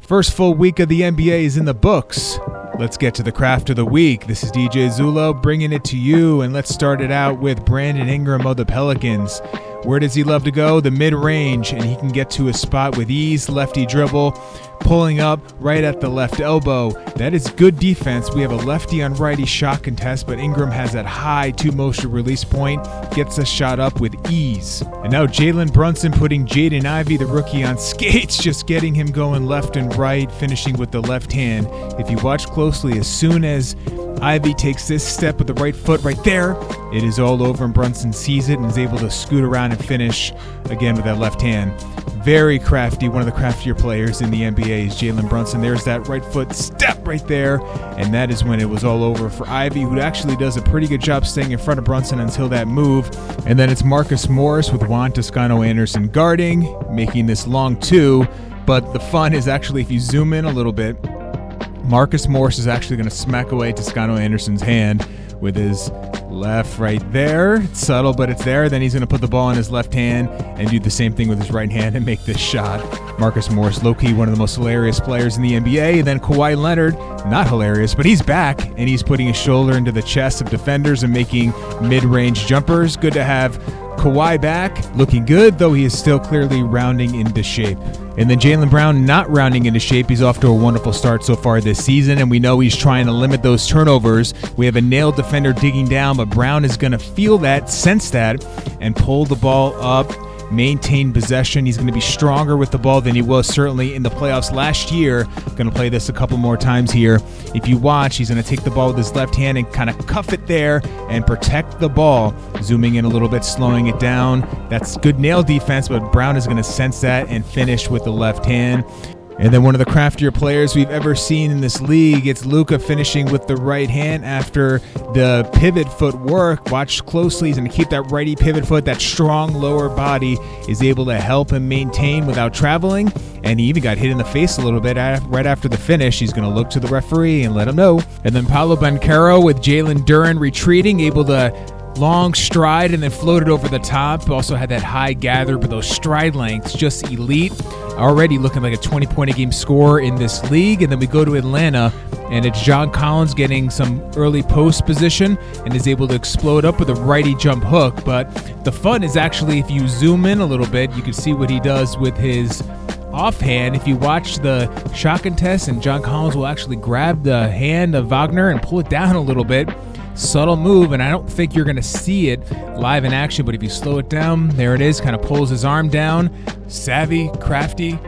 First full week of the NBA is in the books. Let's get to the craft of the week. This is DJ Zulo bringing it to you, and let's start it out with Brandon Ingram of the Pelicans. Where does he love to go? The mid-range, and he can get to a spot with ease, lefty dribble, pulling up right at the left elbow. That is good defense. We have a lefty on righty shot contest, but Ingram has that high two-motion release point, gets the shot up with ease. And now Jalen Brunson putting Jaden Ivey, the rookie, on skates, just getting him going left and right, finishing with the left hand. If you watch closely, as soon as Ivey takes this step with the right foot right there, it is all over, and Brunson sees it and is able to scoot around and finish again with that left hand. Very crafty, one of the craftier players in the NBA is Jalen Brunson. There's that right foot step right there, and that is when it was all over for Ivey, who actually does a pretty good job staying in front of Brunson until that move. And then it's Marcus Morris with Juan Toscano-Anderson guarding, making this long two. But the fun is actually, if you zoom in a little bit, Marcus Morris is actually going to smack away Toscano-Anderson's hand with his left right there. It's subtle, but it's there. Then he's going to put the ball in his left hand and do the same thing with his right hand and make this shot. Marcus Morris, low-key, one of the most hilarious players in the NBA. And then Kawhi Leonard, not hilarious, but he's back, and he's putting his shoulder into the chest of defenders and making mid-range jumpers. Good to have Kawhi back, looking good, though he is still clearly rounding into shape. And then Jalen Brown not rounding into shape. He's off to a wonderful start so far this season, and we know he's trying to limit those turnovers. We have a nailed defender digging down, but Brown is going to feel that, sense that, and pull the ball up, maintain possession. He's going to be stronger with the ball than he was certainly in the playoffs last year. Going to play this a couple more times here. If you watch, he's going to take the ball with his left hand and kind of cuff it there and protect the ball. Zooming in a little bit, slowing it down. That's good nail defense, but Brown is going to sense that and finish with the left hand. And then one of the craftier players we've ever seen in this league, it's Luka finishing with the right hand after the pivot foot work. Watch closely. He's going to keep that righty pivot foot. That strong lower body is able to help him maintain without traveling. And he even got hit in the face a little bit right after the finish. He's going to look to the referee and let him know. And then Paolo Banchero with Jalen Duren retreating, able to long stride and then floated over the top. Also had that high gather, but those stride lengths just elite. Already looking like a 20-point-a-game scorer in this league. And then we go to Atlanta, and it's John Collins getting some early post position and is able to explode up with a righty jump hook. But the fun is actually, if you zoom in a little bit, you can see what he does with his offhand. If you watch the shot contest, and John Collins will actually grab the hand of Wagner and pull it down a little bit. Subtle move, and I don't think you're going to see it live in action, but if you slow it down, there it is, kind of pulls his arm down. Savvy, crafty,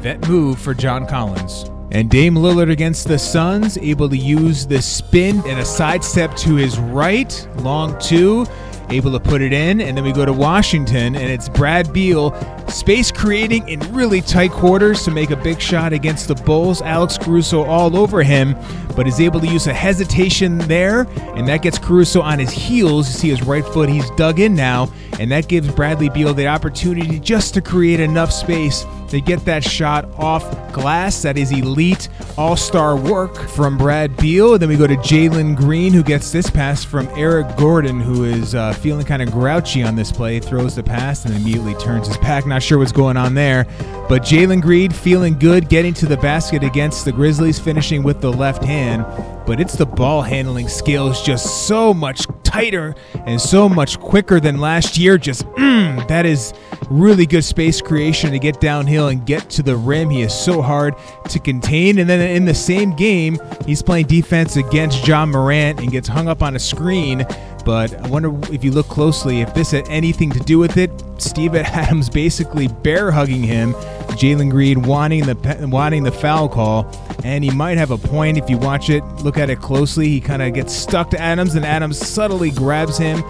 vet move for John Collins. And Dame Lillard against the Suns, able to use the spin and a sidestep to his right, long two, able to put it in. And then we go to Washington, and it's Brad Beale, space creating in really tight quarters to make a big shot against the Bulls. Alex Caruso all over him, but is able to use a hesitation there, and that gets Caruso on his heels. You see his right foot, he's dug in now, and that gives Bradley Beal the opportunity just to create enough space to get that shot off glass. That is elite all-star work from Brad Beal. Then we go to Jalen Green, who gets this pass from Eric Gordon, who is feeling kind of grouchy on this play, throws the pass and immediately turns his back. Not sure what's going on there, but Jalen Green feeling good, getting to the basket against the Grizzlies, finishing with the left hand. But it's the ball handling skills, just so much tighter and so much quicker than last year. That is really good space creation to get downhill and get to the rim. He is so hard to contain. And then in the same game, he's playing defense against John Morant and gets hung up on a screen. But I wonder if you look closely, if this had anything to do with it. Steve Adams basically bear hugging him. Jalen Green wanting the foul call, and he might have a point if you watch it. Look at it closely. He kind of gets stuck to Adams, and Adams subtly grabs him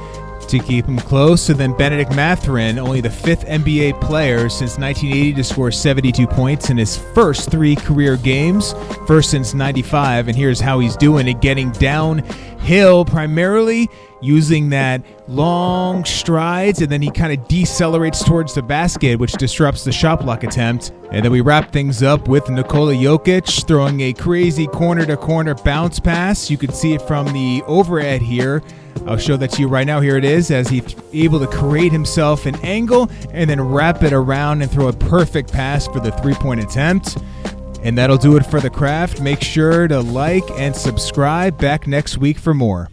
to keep him close. And then Benedict Mathurin, only the fifth NBA player since 1980 to score 72 points in his first 3 career games, first since 95. And here's how he's doing it, getting downhill primarily, using that long strides, and then he kind of decelerates towards the basket, which disrupts the shot block attempt. And then we wrap things up with Nikola Jokic throwing a crazy corner-to-corner bounce pass. You can see it from the overhead here. I'll show that to you right now. Here it is, as he's able to create himself an angle and then wrap it around and throw a perfect pass for the three-point attempt. And that'll do it for The Craft. Make sure to like and subscribe. Back next week for more.